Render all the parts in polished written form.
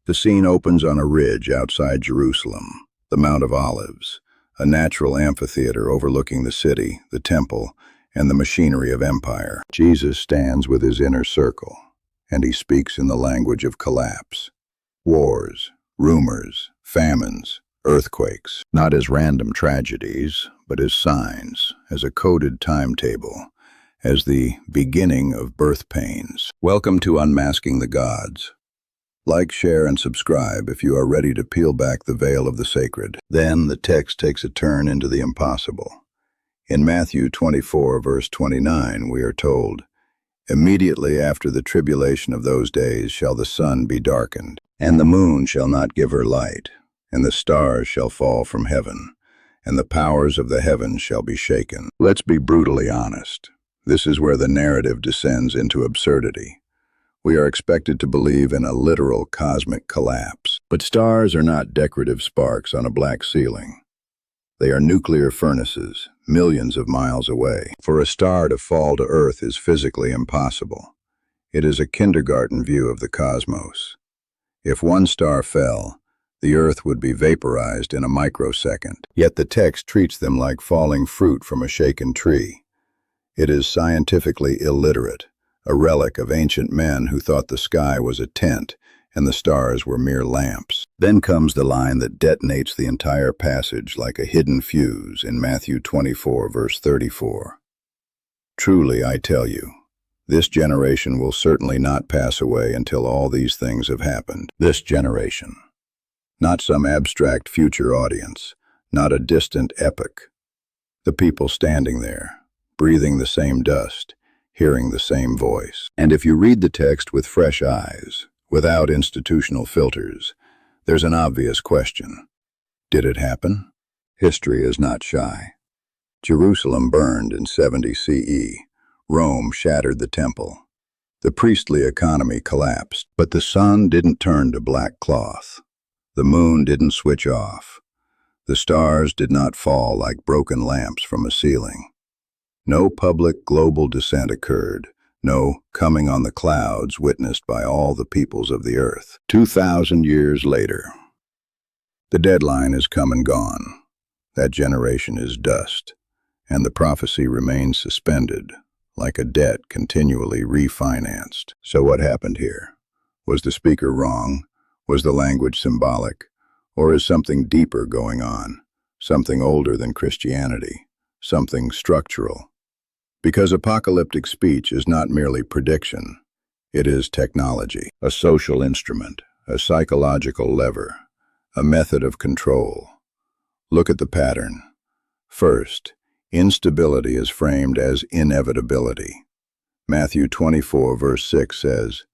The scene opens on a ridge outside Jerusalem, the Mount of Olives, a natural amphitheater overlooking the city, the temple, and the machinery of empire. Jesus stands with his inner circle, and he speaks in the language of collapse. Wars, rumors, famines, earthquakes, not as random tragedies, but as signs, as a coded timetable, as the beginning of birth pains. Welcome to Unmasking the Gods. Like, share, and subscribe if you are ready to peel back the veil of the sacred. Then the text takes a turn into the impossible. In Matthew 24, verse 29, we are told, "Immediately after the tribulation of those days shall the sun be darkened, and the moon shall not give her light, and the stars shall fall from heaven, and the powers of the heavens shall be shaken." Let's be brutally honest. This is where the narrative descends into absurdity. We are expected to believe in a literal cosmic collapse. But stars are not decorative sparks on a black ceiling. They are nuclear furnaces, millions of miles away. For a star to fall to Earth is physically impossible. It is a kindergarten view of the cosmos. If one star fell, the Earth would be vaporized in a microsecond. Yet the text treats them like falling fruit from a shaken tree. It is scientifically illiterate, a relic of ancient men who thought the sky was a tent and the stars were mere lamps. Then comes the line that detonates the entire passage like a hidden fuse in Matthew 24, verse 34. "Truly, I tell you, this generation will certainly not pass away until all these things have happened." This generation. Not some abstract future audience, not a distant epoch. The people standing there, breathing the same dust, hearing the same voice. And if you read the text with fresh eyes, without institutional filters, there's an obvious question. Did it happen? History is not shy. Jerusalem burned in 70 CE. Rome shattered the temple. The priestly economy collapsed, but the sun didn't turn to black cloth. The moon didn't switch off. The stars did not fall like broken lamps from a ceiling. No public global descent occurred, no coming on the clouds witnessed by all the peoples of the earth. 2,000 years later, the deadline is come and gone. That generation is dust, and the prophecy remains suspended, like a debt continually refinanced. So what happened here? Was the speaker wrong? Was the language symbolic? Or is something deeper going on? Something older than Christianity? Something structural? Because apocalyptic speech is not merely prediction, it is technology, a social instrument, a psychological lever, a method of control. Look at the pattern. First, instability is framed as inevitability. Matthew 24, verse 6 says,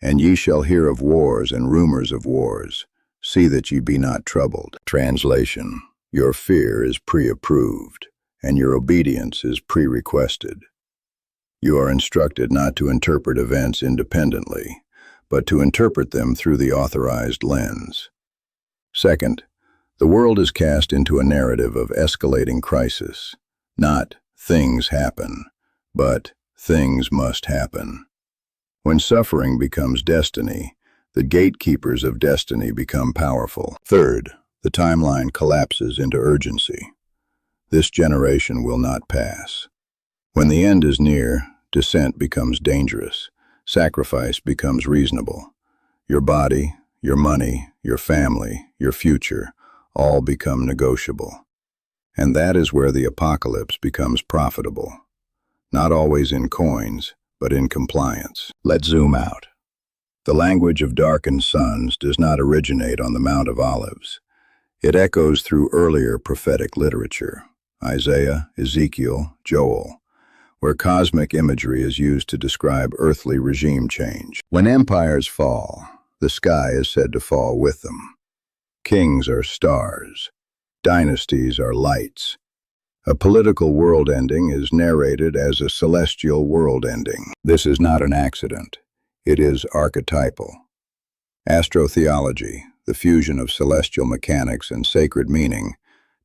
"And ye shall hear of wars and rumors of wars. See that ye be not troubled." Translation: your fear is pre-approved, and your obedience is pre-requested. You are instructed not to interpret events independently, but to interpret them through the authorized lens. Second, the world is cast into a narrative of escalating crisis. Not things happen, but things must happen. When suffering becomes destiny, the gatekeepers of destiny become powerful. Third, the timeline collapses into urgency. This generation will not pass. When the end is near, dissent becomes dangerous. Sacrifice becomes reasonable. Your body, your money, your family, your future, all become negotiable. And that is where the apocalypse becomes profitable. Not always in coins, but in compliance. Let's zoom out. The language of darkened suns does not originate on the Mount of Olives. It echoes through earlier prophetic literature. Isaiah, Ezekiel, Joel, where cosmic imagery is used to describe earthly regime change. When empires fall, the sky is said to fall with them. Kings are stars. Dynasties are lights. A political world ending is narrated as a celestial world ending. This is not an accident. It is archetypal. Astrotheology, the fusion of celestial mechanics and sacred meaning,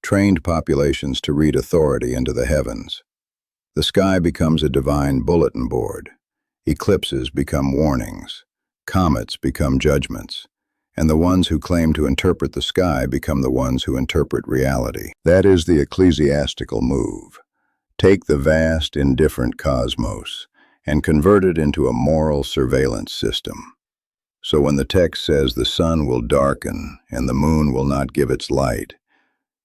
trained populations to read authority into the heavens. The sky becomes a divine bulletin board. Eclipses become warnings. Comets become judgments. and the ones who claim to interpret the sky become the ones who interpret reality. That is the ecclesiastical move. Take the vast, indifferent cosmos and convert it into a moral surveillance system. So when the text says the sun will darken and the moon will not give its light,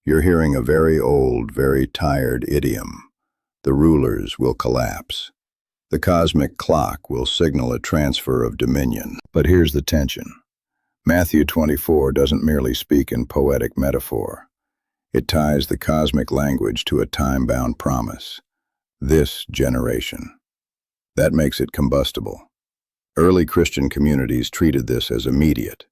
you're hearing a very old, very tired idiom. The rulers will collapse. The cosmic clock will signal a transfer of dominion. But here's the tension. Matthew 24 doesn't merely speak in poetic metaphor. It ties the cosmic language to a time-bound promise. This generation. That makes it combustible. Early Christian communities treated this as immediate.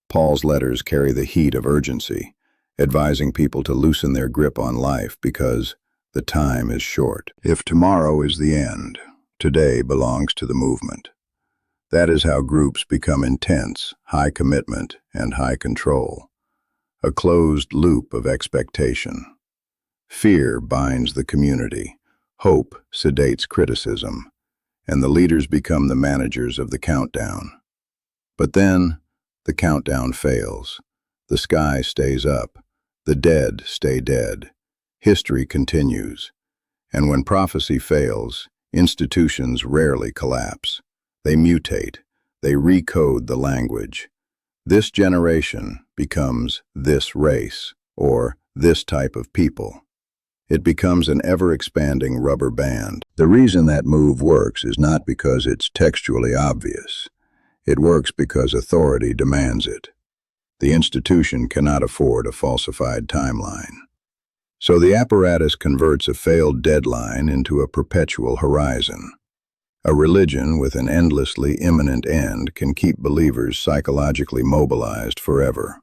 Paul's letters carry the heat of urgency, advising people to loosen their grip on life because the time is short. If tomorrow is the end, today belongs to the movement. That is how groups become intense, high commitment, and high control. A closed loop of expectation. Fear binds the community. Hope sedates criticism. And the leaders become the managers of the countdown. But then, the countdown fails. The sky stays up. The dead stay dead. History continues. And when prophecy fails, institutions rarely collapse. They mutate. They recode the language. This generation becomes this race, or this type of people. It becomes an ever-expanding rubber band. The reason that move works is not because it's textually obvious. It works because authority demands it. The institution cannot afford a falsified timeline. So the apparatus converts a failed deadline into a perpetual horizon. A religion with an endlessly imminent end can keep believers psychologically mobilized forever.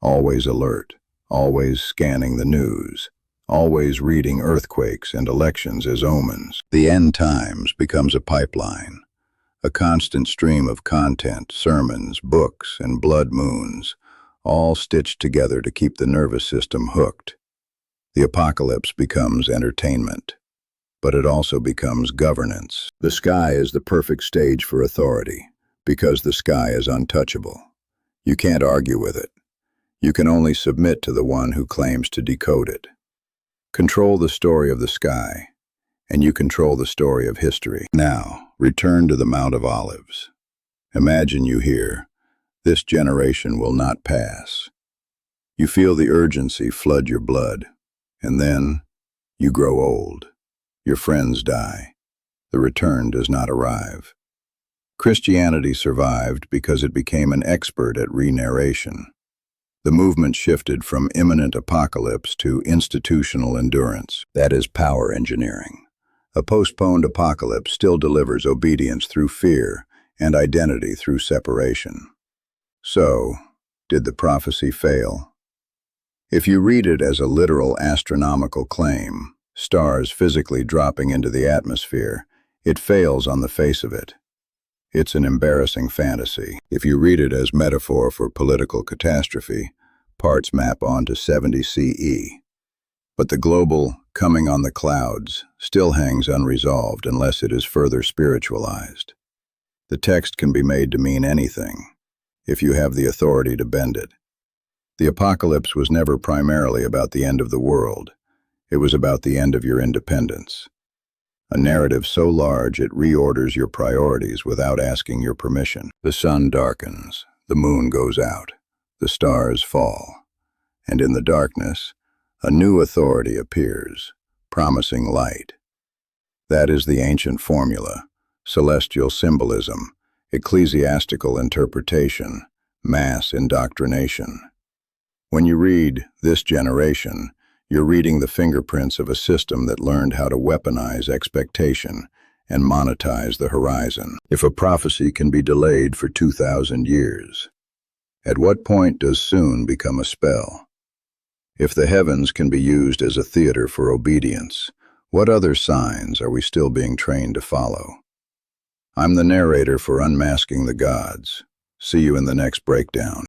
Always alert, always scanning the news, always reading earthquakes and elections as omens. The end times becomes a pipeline, a constant stream of content, sermons, books, and blood moons, all stitched together to keep the nervous system hooked. The apocalypse becomes entertainment, but it also becomes governance. The sky is the perfect stage for authority, because the sky is untouchable. You can't argue with it. You can only submit to the one who claims to decode it. Control the story of the sky, and you control the story of history. Now, return to the Mount of Olives. Imagine you hear, "This generation will not pass." You feel the urgency flood your blood, and then you grow old. Your friends die. The return does not arrive. Christianity survived because it became an expert at re-narration. The movement shifted from imminent apocalypse to institutional endurance. That is power engineering. A postponed apocalypse still delivers obedience through fear and identity through separation. So, did the prophecy fail? If you read it as a literal astronomical claim, stars physically dropping into the atmosphere, it fails on the face of it. It's an embarrassing fantasy. If you read it as metaphor for political catastrophe, parts map onto 70 CE. But the global coming on the clouds still hangs unresolved unless it is further spiritualized. The text can be made to mean anything, if you have the authority to bend it. The apocalypse was never primarily about the end of the world. It was about the end of your independence. A narrative so large it reorders your priorities without asking your permission. The sun darkens, the moon goes out, the stars fall, and in the darkness, a new authority appears, promising light. That is the ancient formula: celestial symbolism, ecclesiastical interpretation, mass indoctrination. When you read "This Generation," you're reading the fingerprints of a system that learned how to weaponize expectation and monetize the horizon. If a prophecy can be delayed for 2,000 years, at what point does soon become a spell? If the heavens can be used as a theater for obedience, what other signs are we still being trained to follow? I'm the narrator for Unmasking the Gods. See you in the next breakdown.